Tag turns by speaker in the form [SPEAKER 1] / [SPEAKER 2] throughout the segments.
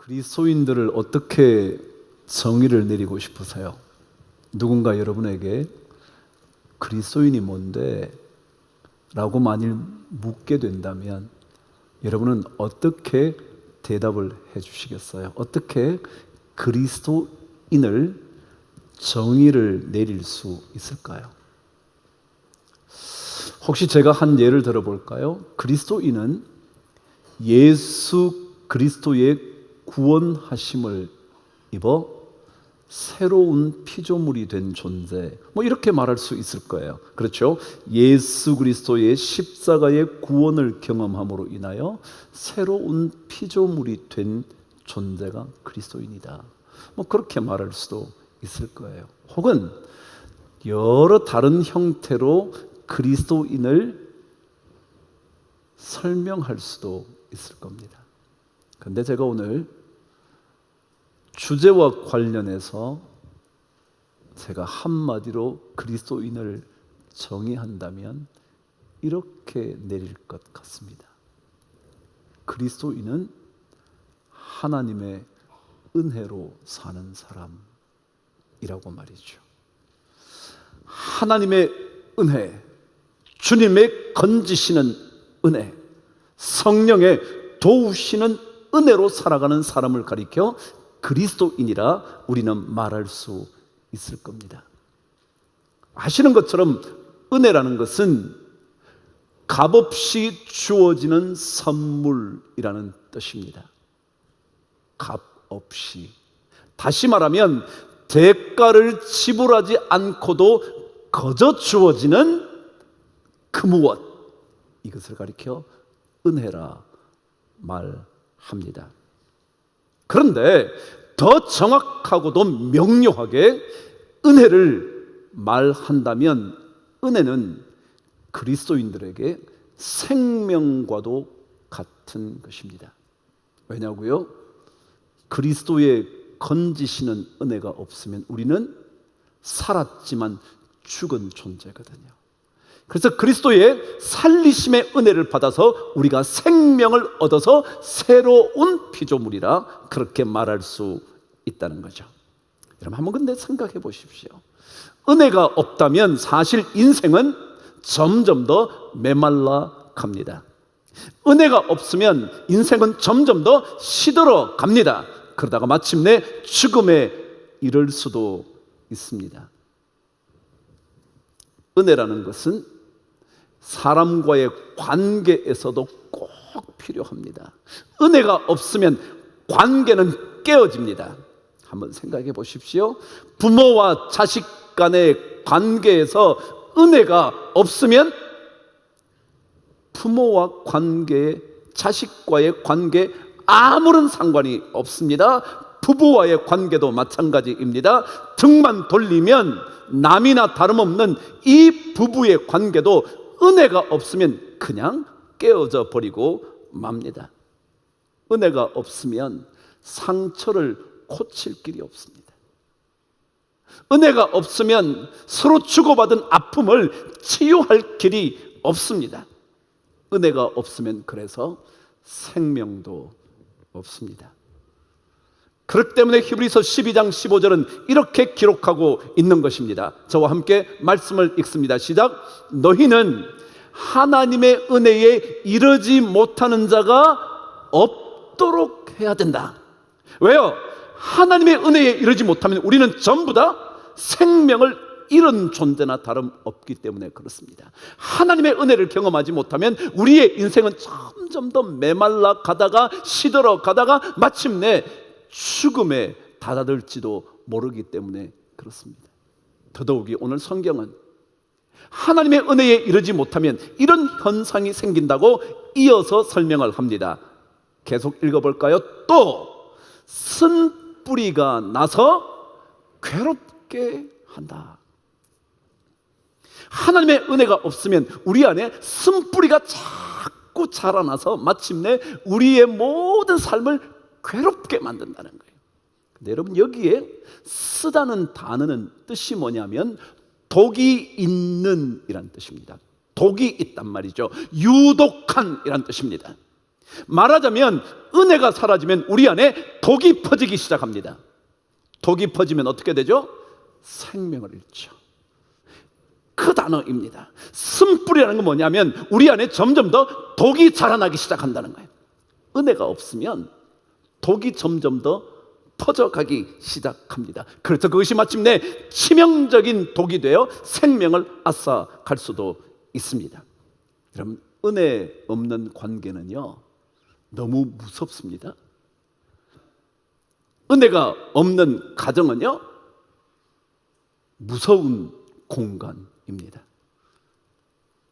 [SPEAKER 1] 그리스도인들을 어떻게 정의를 내리고 싶으세요? 누군가 여러분에게 그리스도인이 뭔데? 라고 만일 묻게 된다면 여러분은 어떻게 대답을 해주시겠어요? 어떻게 그리스도인을 정의를 내릴 수 있을까요? 혹시 제가 한 예를 들어볼까요? 그리스도인은 예수 그리스도의 구원하심을 입어 새로운 피조물이 된 존재, 이렇게 말할 수 있을 거예요. 그렇죠? 예수 그리스도의 십자가의 구원을 경험함으로 인하여 새로운 피조물이 된 존재가 그리스도인이다. 그렇게 말할 수도 있을 거예요. 혹은 여러 다른 형태로 그리스도인을 설명할 수도 있을 겁니다. 그런데 제가 오늘 주제와 관련해서 제가 한마디로 그리스도인을 정의한다면 이렇게 내릴 것 같습니다. 그리스도인은 하나님의 은혜로 사는 사람이라고 말이죠. 하나님의 은혜, 주님의 건지시는 은혜, 성령의 도우시는 은혜로 살아가는 사람을 가리켜 그리스도인이라 우리는 말할 수 있을 겁니다. 아시는 것처럼 은혜라는 것은 값없이 주어지는 선물이라는 뜻입니다. 값없이. 다시 말하면 대가를 지불하지 않고도 거저 주어지는 그 무엇, 이것을 가리켜 은혜라 말합니다. 그런데 더 정확하고도 명료하게 은혜를 말한다면 은혜는 그리스도인들에게 생명과도 같은 것입니다. 왜냐고요? 그리스도의 건지시는 은혜가 없으면 우리는 살았지만 죽은 존재거든요. 그래서 그리스도의 살리심의 은혜를 받아서 우리가 생명을 얻어서 새로운 피조물이라 그렇게 말할 수 있다는 거죠. 여러분 한번 근데 생각해 보십시오. 은혜가 없다면 사실 인생은 점점 더 메말라 갑니다. 은혜가 없으면 인생은 점점 더 시들어 갑니다. 그러다가 마침내 죽음에 이를 수도 있습니다. 은혜라는 것은 사람과의 관계에서도 꼭 필요합니다. 은혜가 없으면 관계는 깨어집니다. 한번 생각해 보십시오. 부모와 자식 간의 관계에서 은혜가 없으면 부모와 관계, 자식과의 관계 아무런 상관이 없습니다. 부부와의 관계도 마찬가지입니다. 등만 돌리면 남이나 다름없는 이 부부의 관계도 은혜가 없으면 그냥 깨어져 버리고 맙니다. 은혜가 없으면 상처를 고칠 길이 없습니다. 은혜가 없으면 서로 주고받은 아픔을 치유할 길이 없습니다. 은혜가 없으면 그래서 생명도 없습니다. 그렇기 때문에 히브리서 12장 15절은 이렇게 기록하고 있는 것입니다. 저와 함께 말씀을 읽습니다. 시작. 너희는 하나님의 은혜에 이르지 못하는 자가 없도록 해야 된다. 왜요? 하나님의 은혜에 이르지 못하면 우리는 전부 다 생명을 잃은 존재나 다름없기 때문에 그렇습니다. 하나님의 은혜를 경험하지 못하면 우리의 인생은 점점 더 메말라 가다가 시들어 가다가 마침내 죽음에 다다를지도 모르기 때문에 그렇습니다. 더더욱이 오늘 성경은 하나님의 은혜에 이르지 못하면 이런 현상이 생긴다고 이어서 설명을 합니다. 계속 읽어볼까요? 또 쓴뿌리가 나서 괴롭게 한다. 하나님의 은혜가 없으면 우리 안에 쓴뿌리가 자꾸 자라나서 마침내 우리의 모든 삶을 괴롭게 만든다는 거예요. 근데 여러분 여기에 쓰다는 단어는 뜻이 뭐냐면 독이 있는 이란 뜻입니다. 독이 있단 말이죠. 유독한 이란 뜻입니다. 말하자면 은혜가 사라지면 우리 안에 독이 퍼지기 시작합니다. 독이 퍼지면 어떻게 되죠? 생명을 잃죠. 그 단어입니다. 쓴뿌리라는 건 뭐냐면 우리 안에 점점 더 독이 자라나기 시작한다는 거예요. 은혜가 없으면 독이 점점 더 퍼져가기 시작합니다. 그래서 그것이 마침내 치명적인 독이 되어 생명을 앗아갈 수도 있습니다. 여러분, 은혜 없는 관계는요 너무 무섭습니다. 은혜가 없는 가정은요 무서운 공간입니다.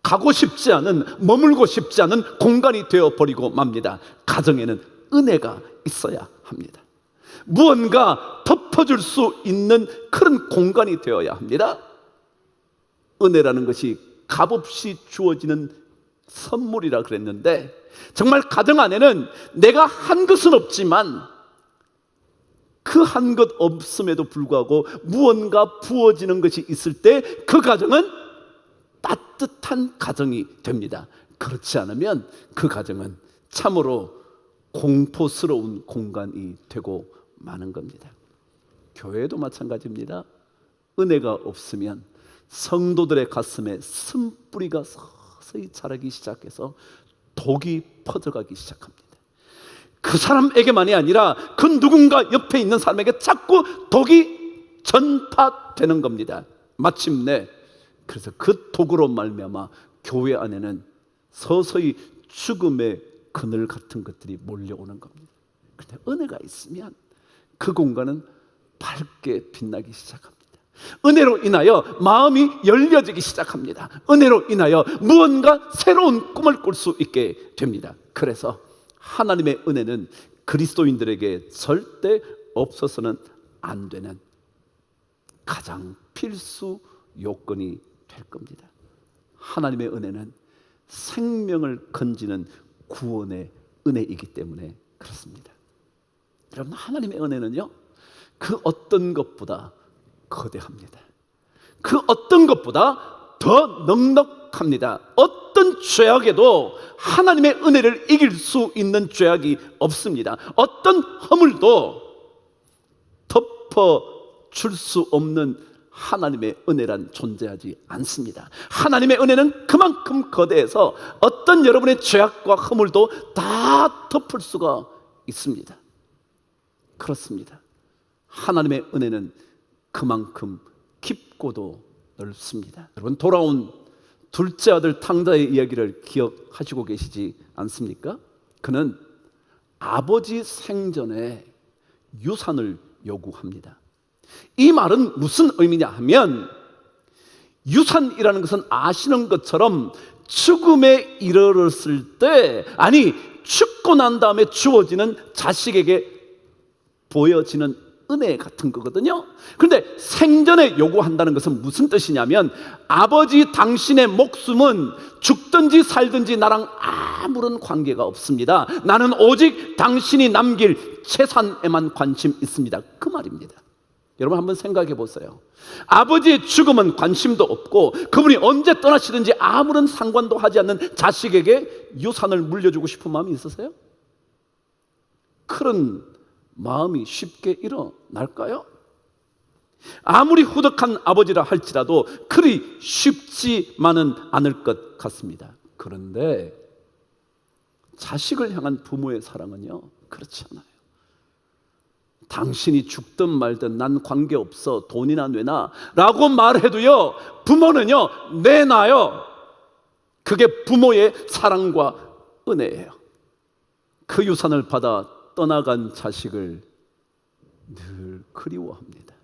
[SPEAKER 1] 가고 싶지 않은, 머물고 싶지 않은 공간이 되어버리고 맙니다. 가정에는 은혜가 있어야 합니다. 무언가 덮어줄 수 있는 그런 공간이 되어야 합니다. 은혜라는 것이 값없이 주어지는 선물이라 그랬는데, 정말 가정 안에는 내가 한 것은 없지만 그 한 것 없음에도 불구하고 무언가 부어지는 것이 있을 때 그 가정은 따뜻한 가정이 됩니다. 그렇지 않으면 그 가정은 참으로 공포스러운 공간이 되고 마는 겁니다. 교회도 마찬가지입니다. 은혜가 없으면 성도들의 가슴에 쓴뿌리가 서서히 자라기 시작해서 독이 퍼져가기 시작합니다. 그 사람에게만이 아니라 그 누군가 옆에 있는 사람에게 자꾸 독이 전파되는 겁니다. 마침내 그래서 그 독으로 말미암아 교회 안에는 서서히 죽음의 그늘 같은 것들이 몰려오는 겁니다. 그런데 은혜가 있으면 그 공간은 밝게 빛나기 시작합니다. 은혜로 인하여 마음이 열려지기 시작합니다. 은혜로 인하여 무언가 새로운 꿈을 꿀 수 있게 됩니다. 그래서 하나님의 은혜는 그리스도인들에게 절대 없어서는 안 되는 가장 필수 요건이 될 겁니다. 하나님의 은혜는 생명을 건지는 구원의 은혜이기 때문에 그렇습니다. 여러분, 하나님의 은혜는요 그 어떤 것보다 거대합니다. 그 어떤 것보다 더 넉넉합니다. 어떤 죄악에도 하나님의 은혜를 이길 수 있는 죄악이 없습니다. 어떤 허물도 덮어줄 수 없는 하나님의 은혜란 존재하지 않습니다. 하나님의 은혜는 그만큼 거대해서 어떤 여러분의 죄악과 허물도 다 덮을 수가 있습니다. 그렇습니다. 하나님의 은혜는 그만큼 깊고도 넓습니다. 여러분, 돌아온 둘째 아들 탕자의 이야기를 기억하시고 계시지 않습니까? 그는 아버지 생전에 유산을 요구합니다. 이 말은 무슨 의미냐 하면, 유산이라는 것은 아시는 것처럼 죽음에 이르렀을 때, 아니 죽고 난 다음에 주어지는 자식에게 보여지는 은혜 같은 거거든요. 그런데 생전에 요구한다는 것은 무슨 뜻이냐면, 아버지 당신의 목숨은 죽든지 살든지 나랑 아무런 관계가 없습니다. 나는 오직 당신이 남길 재산에만 관심 있습니다. 그 말입니다. 여러분, 한번 생각해 보세요. 아버지의 죽음은 관심도 없고 그분이 언제 떠나시든지 아무런 상관도 하지 않는 자식에게 유산을 물려주고 싶은 마음이 있으세요? 그런 마음이 쉽게 일어날까요? 아무리 후덕한 아버지라 할지라도 그리 쉽지만은 않을 것 같습니다. 그런데 자식을 향한 부모의 사랑은요 그렇지 않아요. 당신이 죽든 말든 난 관계없어, 돈이나 내놔 라고 말해도요 부모는요 내놔요. 그게 부모의 사랑과 은혜예요. 그 유산을 받아 떠나간 자식을 늘 그리워합니다.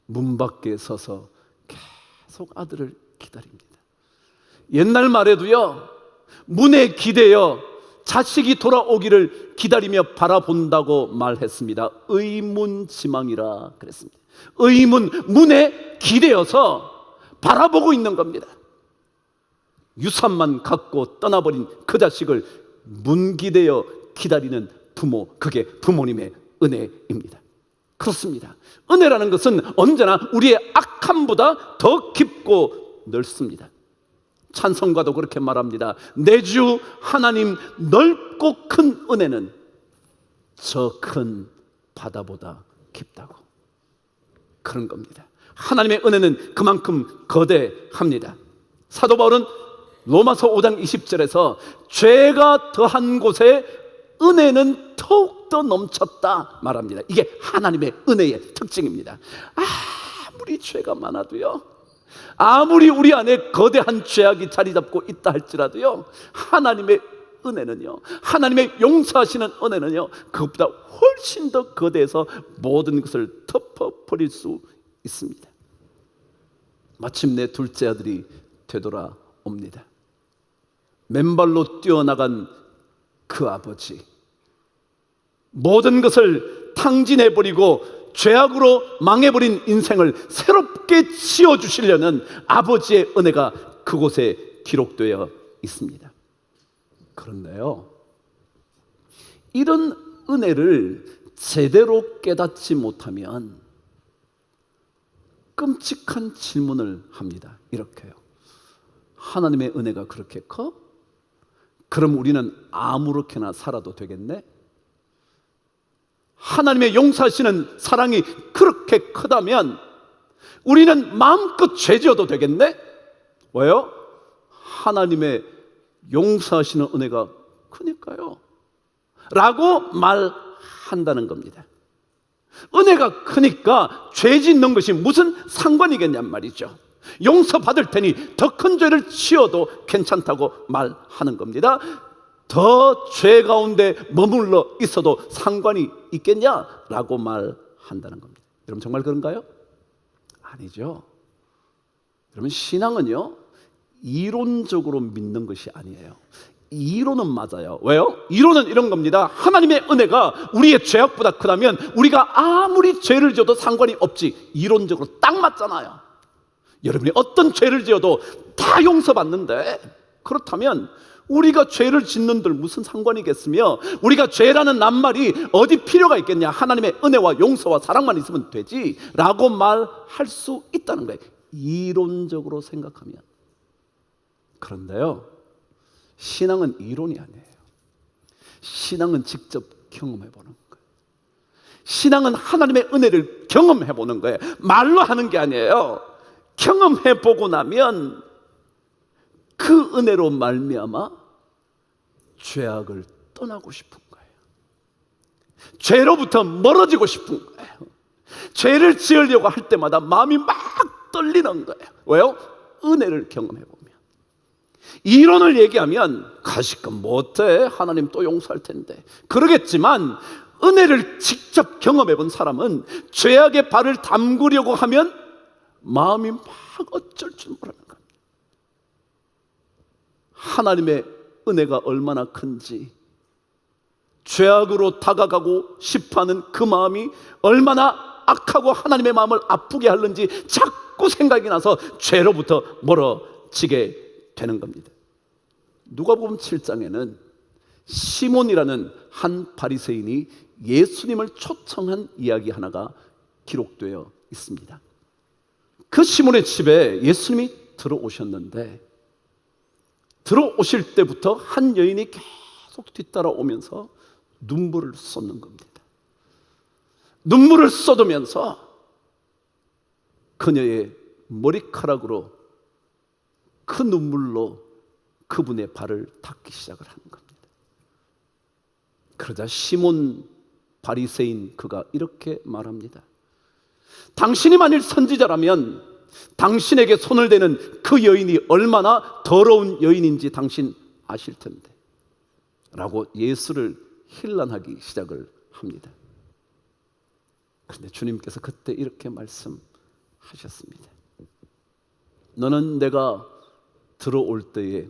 [SPEAKER 1] 문 밖에 서서 계속 아들을 기다립니다. 옛날 말에도요 문에 기대어 자식이 돌아오기를 기다리며 바라본다고 말했습니다. 의문지망이라 그랬습니다. 의문, 문에 기대어서 바라보고 있는 겁니다. 유산만 갖고 떠나버린 그 자식을 문기대어 기다리는 부모, 그게 부모님의 은혜입니다. 그렇습니다. 은혜라는 것은 언제나 우리의 악함보다 더 깊고 넓습니다. 찬송가도 그렇게 말합니다. 내 주 하나님 넓고 큰 은혜는 저 큰 바다보다 깊다고. 그런 겁니다. 하나님의 은혜는 그만큼 거대합니다. 사도 바울은 로마서 5장 20절에서 죄가 더한 곳에 은혜는 더욱더 넘쳤다 말합니다. 이게 하나님의 은혜의 특징입니다. 아무리 죄가 많아도요, 아무리 우리 안에 거대한 죄악이 자리 잡고 있다 할지라도요, 하나님의 은혜는요, 하나님의 용서하시는 은혜는요, 그것보다 훨씬 더 거대해서 모든 것을 덮어버릴 수 있습니다. 마침내 둘째 아들이 되돌아옵니다. 맨발로 뛰어나간 그 아버지, 모든 것을 탕진해버리고 죄악으로 망해버린 인생을 새롭게 지어주시려는 아버지의 은혜가 그곳에 기록되어 있습니다. 그런데요, 이런 은혜를 제대로 깨닫지 못하면 끔찍한 질문을 합니다. 이렇게요. 하나님의 은혜가 그렇게 커? 그럼 우리는 아무렇게나 살아도 되겠네? 하나님의 용서하시는 사랑이 그렇게 크다면 우리는 마음껏 죄 지어도 되겠네? 왜요? 하나님의 용서하시는 은혜가 크니까요 라고 말한다는 겁니다. 은혜가 크니까 죄 짓는 것이 무슨 상관이겠냔 말이죠. 용서받을 테니 더 큰 죄를 지어도 괜찮다고 말하는 겁니다. 더 죄 가운데 머물러 있어도 상관이 있겠냐라고 말한다는 겁니다. 여러분 정말 그런가요? 아니죠. 여러분 신앙은요, 이론적으로 믿는 것이 아니에요. 이론은 맞아요. 왜요? 이론은 이런 겁니다. 하나님의 은혜가 우리의 죄악보다 크다면 우리가 아무리 죄를 지어도 상관이 없지. 이론적으로 딱 맞잖아요. 여러분이 어떤 죄를 지어도 다 용서받는데, 그렇다면 우리가 죄를 짓는들 무슨 상관이겠으며, 우리가 죄라는 낱말이 어디 필요가 있겠냐. 하나님의 은혜와 용서와 사랑만 있으면 되지 라고 말할 수 있다는 거예요, 이론적으로 생각하면. 그런데요, 신앙은 이론이 아니에요. 신앙은 직접 경험해 보는 거예요. 신앙은 하나님의 은혜를 경험해 보는 거예요. 말로 하는 게 아니에요. 경험해 보고 나면 그 은혜로 말미암아 죄악을 떠나고 싶은 거예요. 죄로부터 멀어지고 싶은 거예요. 죄를 지으려고 할 때마다 마음이 막 떨리는 거예요. 왜요? 은혜를 경험해 보면. 이론을 얘기하면 가시껏 못해, 하나님 또 용서할 텐데 그러겠지만, 은혜를 직접 경험해 본 사람은 죄악의 발을 담그려고 하면 마음이 막 어쩔 줄 모르는 겁니다. 하나님의 은혜가 얼마나 큰지, 죄악으로 다가가고 싶어하는 그 마음이 얼마나 악하고 하나님의 마음을 아프게 하는지 자꾸 생각이 나서 죄로부터 멀어지게 되는 겁니다. 누가복음 7장에는 시몬이라는 한 바리새인이 예수님을 초청한 이야기 하나가 기록되어 있습니다. 그 시몬의 집에 예수님이 들어오셨는데, 들어오실 때부터 한 여인이 계속 뒤따라오면서 눈물을 쏟는 겁니다. 눈물을 쏟으면서 그녀의 머리카락으로, 그 눈물로 그분의 발을 닦기 시작을 하는 겁니다. 그러자 시몬 바리새인 그가 이렇게 말합니다. 당신이 만일 선지자라면 당신에게 손을 대는 그 여인이 얼마나 더러운 여인인지 당신 아실 텐데 라고 예수를 힐난하기 시작을 합니다. 그런데 주님께서 그때 이렇게 말씀하셨습니다. 너는 내가 들어올 때에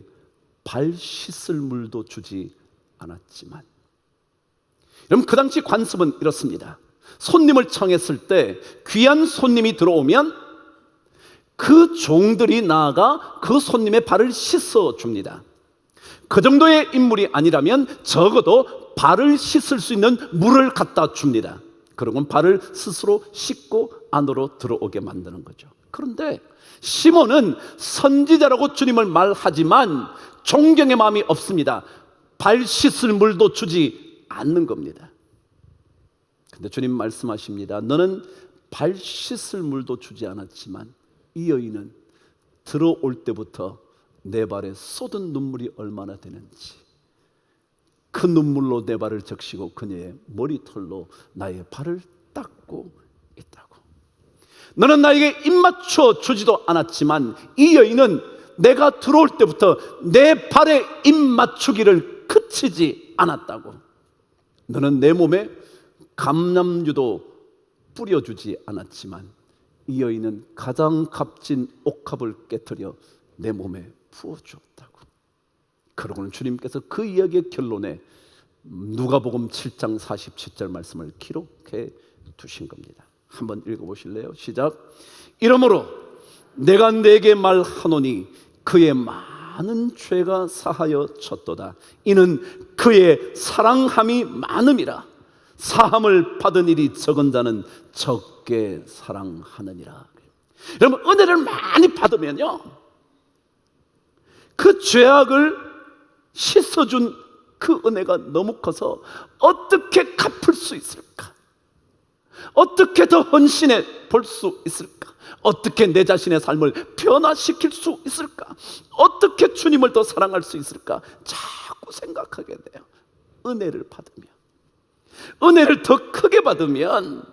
[SPEAKER 1] 발 씻을 물도 주지 않았지만. 여러분, 그 당시 관습은 이렇습니다. 손님을 청했을 때 귀한 손님이 들어오면 그 종들이 나아가 그 손님의 발을 씻어 줍니다. 그 정도의 인물이 아니라면 적어도 발을 씻을 수 있는 물을 갖다 줍니다. 그러면 발을 스스로 씻고 안으로 들어오게 만드는 거죠. 그런데 시몬은 선지자라고 주님을 말하지만 존경의 마음이 없습니다. 발 씻을 물도 주지 않는 겁니다. 근데 주님 말씀하십니다. 너는 발 씻을 물도 주지 않았지만 이 여인은 들어올 때부터 내 발에 쏟은 눈물이 얼마나 되는지 그 눈물로 내 발을 적시고 그녀의 머리털로 나의 발을 닦고 있다고. 너는 나에게 입 맞춰 주지도 않았지만 이 여인은 내가 들어올 때부터 내 발에 입 맞추기를 그치지 않았다고. 너는 내 몸에 감람유도 뿌려주지 않았지만 이 여인은 가장 값진 옥합을 깨뜨려 내 몸에 부어주었다고. 그러고는 주님께서 그 이야기의 결론에 누가복음 7장 47절 말씀을 기록해 두신 겁니다. 한번 읽어보실래요? 시작. 이러므로 내가 네게 말하노니 그의 많은 죄가 사하여 졌도다. 이는 그의 사랑함이 많음이라. 사함을 받은 일이 적은 자는 적게 사랑하느니라. 여러분, 은혜를 많이 받으면요, 그 죄악을 씻어준 그 은혜가 너무 커서 어떻게 갚을 수 있을까? 어떻게 더 헌신해 볼 수 있을까? 어떻게 내 자신의 삶을 변화시킬 수 있을까? 어떻게 주님을 더 사랑할 수 있을까? 자꾸 생각하게 돼요. 은혜를 받으면, 은혜를 더 크게 받으면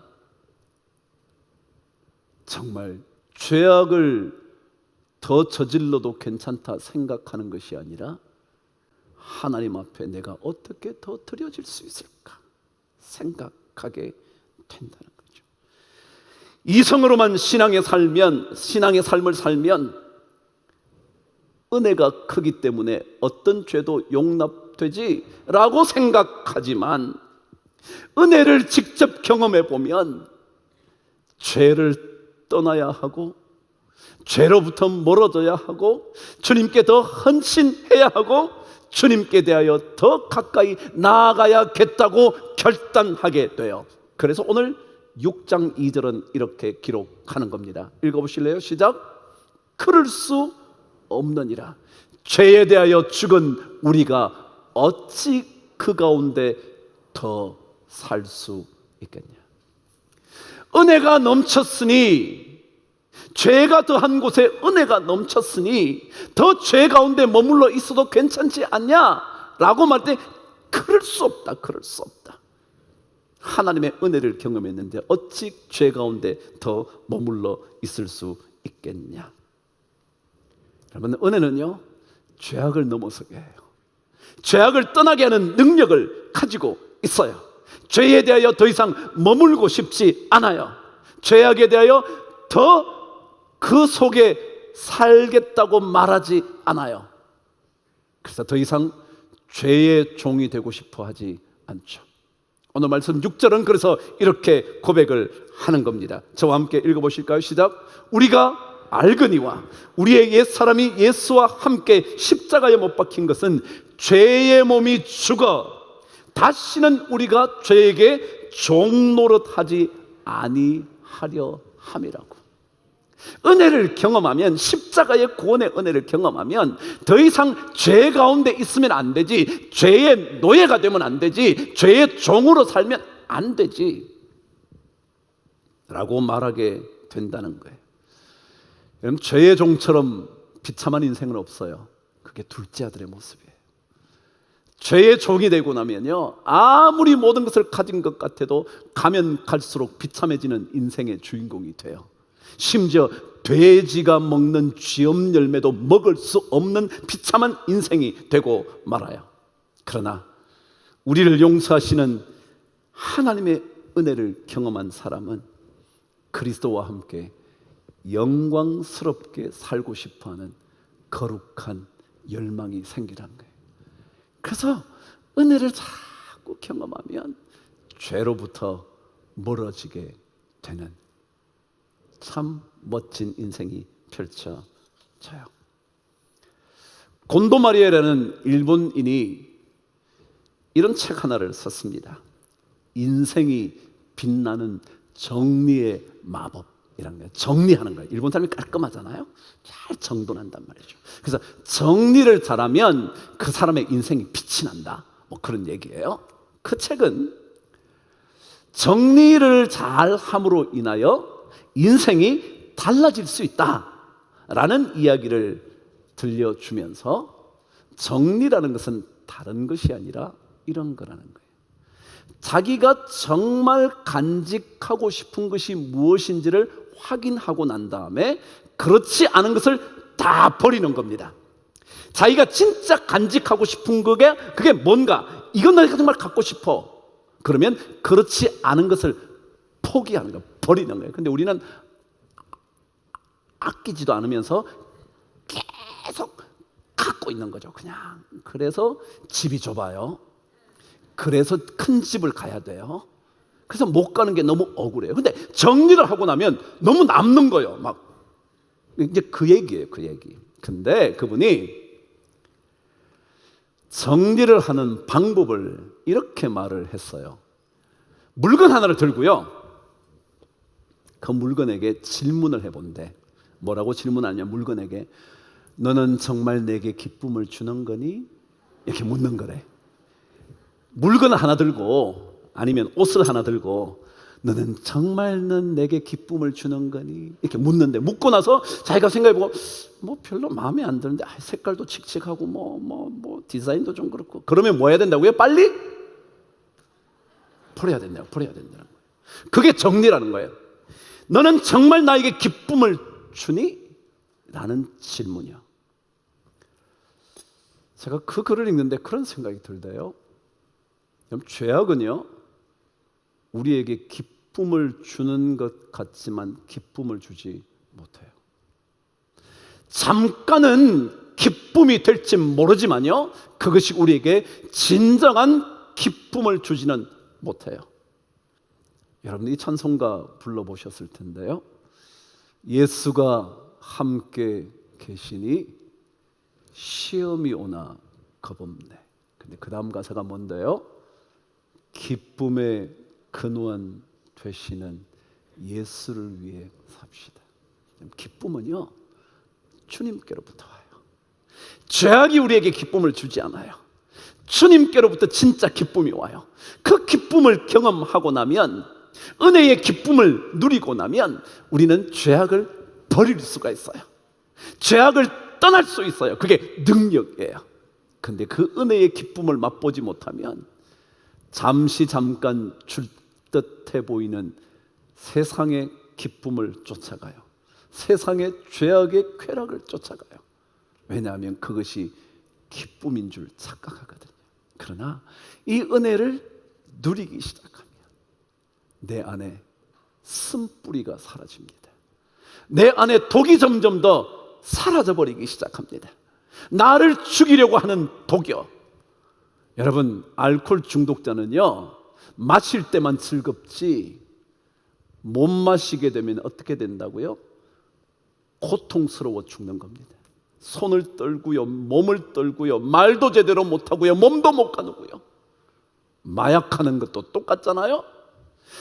[SPEAKER 1] 정말 죄악을 더 저질러도 괜찮다 생각하는 것이 아니라 하나님 앞에 내가 어떻게 더 드려질 수 있을까 생각하게 된다는 거죠. 이성으로만 신앙의 삶을 살면 은혜가 크기 때문에 어떤 죄도 용납되지라고 생각하지만 은혜를 직접 경험해 보면 죄를 떠나야 하고 죄로부터 멀어져야 하고 주님께 더 헌신해야 하고 주님께 대하여 더 가까이 나아가야겠다고 결단하게 돼요. 그래서 오늘 6장 2절은 이렇게 기록하는 겁니다. 읽어보실래요? 시작. 그럴 수 없느니라. 죄에 대하여 죽은 우리가 어찌 그 가운데 더 살 수 있겠냐. 은혜가 넘쳤으니, 죄가 더한 곳에 은혜가 넘쳤으니 더 죄 가운데 머물러 있어도 괜찮지 않냐라고 말할 때 그럴 수 없다, 그럴 수 없다. 하나님의 은혜를 경험했는데 어찌 죄 가운데 더 머물러 있을 수 있겠냐. 여러분, 은혜는요 죄악을 넘어서게 해요. 죄악을 떠나게 하는 능력을 가지고 있어요. 죄에 대하여 더 이상 머물고 싶지 않아요. 죄악에 대하여 더 그 속에 살겠다고 말하지 않아요. 그래서 더 이상 죄의 종이 되고 싶어 하지 않죠. 오늘 말씀 6절은 그래서 이렇게 고백을 하는 겁니다. 저와 함께 읽어보실까요? 시작. 우리가 알거니와 우리의 옛사람이 예수와 함께 십자가에 못 박힌 것은 죄의 몸이 죽어 다시는 우리가 죄에게 종노릇하지 아니하려 함이라고. 은혜를 경험하면, 십자가의 구원의 은혜를 경험하면 더 이상 죄 가운데 있으면 안 되지, 죄의 노예가 되면 안 되지, 죄의 종으로 살면 안 되지 라고 말하게 된다는 거예요. 여러분, 죄의 종처럼 비참한 인생은 없어요. 그게 둘째 아들의 모습이에요. 죄의 종이 되고 나면요, 아무리 모든 것을 가진 것 같아도 가면 갈수록 비참해지는 인생의 주인공이 돼요. 심지어 돼지가 먹는 쥐엄 열매도 먹을 수 없는 비참한 인생이 되고 말아요. 그러나 우리를 용서하시는 하나님의 은혜를 경험한 사람은 그리스도와 함께 영광스럽게 살고 싶어하는 거룩한 열망이 생기라는 거예요. 그래서 은혜를 자꾸 경험하면 죄로부터 멀어지게 되는 참 멋진 인생이 펼쳐져요. 곤도마리에라는 일본인이 이런 책 하나를 썼습니다. 인생이 빛나는 정리의 마법. 이런 거예요. 정리하는 거예요. 일본 사람이 깔끔하잖아요. 잘 정돈한단 말이죠. 그래서 정리를 잘하면 그 사람의 인생이 빛이 난다. 뭐 그런 얘기예요. 그 책은 정리를 잘 함으로 인하여 인생이 달라질 수 있다라는 이야기를 들려주면서 정리라는 것은 다른 것이 아니라 이런 거라는 거예요. 자기가 정말 간직하고 싶은 것이 무엇인지를 확인하고 난 다음에 그렇지 않은 것을 다 버리는 겁니다. 자기가 진짜 간직하고 싶은 그게 뭔가, 이건 내가 정말 갖고 싶어. 그러면 그렇지 않은 것을 포기하는 거예요. 버리는 거예요. 근데 우리는 아끼지도 않으면서 계속 갖고 있는 거죠. 그냥. 그래서 집이 좁아요. 그래서 큰 집을 가야 돼요. 그래서 못 가는 게 너무 억울해요. 근데 정리를 하고 나면 너무 남는 거예요. 막 이제 그 얘기예요, 그 얘기. 근데 그분이 정리를 하는 방법을 이렇게 말을 했어요. 물건 하나를 들고요, 그 물건에게 질문을 해본대. 뭐라고 질문하냐? 물건에게 너는 정말 내게 기쁨을 주는 거니? 이렇게 묻는 거래. 물건을 하나 들고 아니면 옷을 하나 들고 너는 정말는 내게 기쁨을 주는 거니? 이렇게 묻는데, 묻고 나서 자기가 생각해보고 뭐 별로 마음에 안 드는데 색깔도 칙칙하고 뭐 디자인도 좀 그렇고, 그러면 뭐 해야 된다고요? 빨리 버려야 된다는 거예요. 그게 정리라는 거예요. 너는 정말 나에게 기쁨을 주니? 라는 질문이요. 제가 그 글을 읽는데 그런 생각이 들대요. 죄악은요, 우리에게 기쁨을 주는 것 같지만 기쁨을 주지 못해요. 잠깐은 기쁨이 될지 모르지만요, 그것이 우리에게 진정한 기쁨을 주지는 못해요. 여러분들이 찬송가 불러보셨을 텐데요. 예수가 함께 계시니 시험이 오나 겁없네. 근데 그 다음 가사가 뭔데요? 기쁨의 근원 되시는 예수를 위해 삽시다. 기쁨은요, 주님께로부터 와요. 죄악이 우리에게 기쁨을 주지 않아요. 주님께로부터 진짜 기쁨이 와요. 그 기쁨을 경험하고 나면, 은혜의 기쁨을 누리고 나면 우리는 죄악을 버릴 수가 있어요. 죄악을 떠날 수 있어요. 그게 능력이에요. 근데 그 은혜의 기쁨을 맛보지 못하면 잠깐 줄 듯해 보이는 세상의 기쁨을 쫓아가요. 세상의 죄악의 쾌락을 쫓아가요. 왜냐하면 그것이 기쁨인 줄 착각하거든요. 그러나 이 은혜를 누리기 시작하면 내 안에 쓴뿌리가 사라집니다. 내 안에 독이 점점 더 사라져버리기 시작합니다. 나를 죽이려고 하는 독이요. 여러분, 알코올 중독자는요, 마실 때만 즐겁지 못 마시게 되면 어떻게 된다고요? 고통스러워 죽는 겁니다. 손을 떨고요, 몸을 떨고요, 말도 제대로 못하고요, 몸도 못 가누고요. 마약하는 것도 똑같잖아요.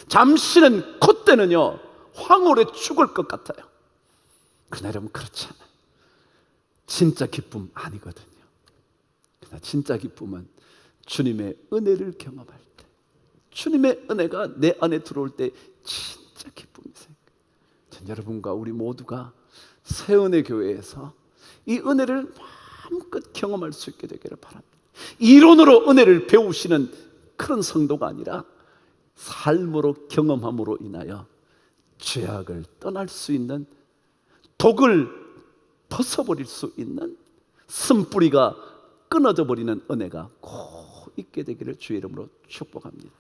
[SPEAKER 1] 잠시는 콧대는요 황홀해 죽을 것 같아요. 그러나 여러분, 그렇지 않아요. 진짜 기쁨 아니거든요. 그러나 진짜 기쁨은 주님의 은혜를 경험할 때, 주님의 은혜가 내 안에 들어올 때 진짜 기쁨이 생겨요. 여러분과 우리 모두가 새은혜 교회에서 이 은혜를 마음껏 경험할 수 있게 되기를 바랍니다. 이론으로 은혜를 배우시는 그런 성도가 아니라 삶으로 경험함으로 인하여 죄악을 떠날 수 있는, 독을 벗어버릴 수 있는, 쓴뿌리가 끊어져 버리는 은혜가 꼭 있게 되기를 주의 이름으로 축복합니다.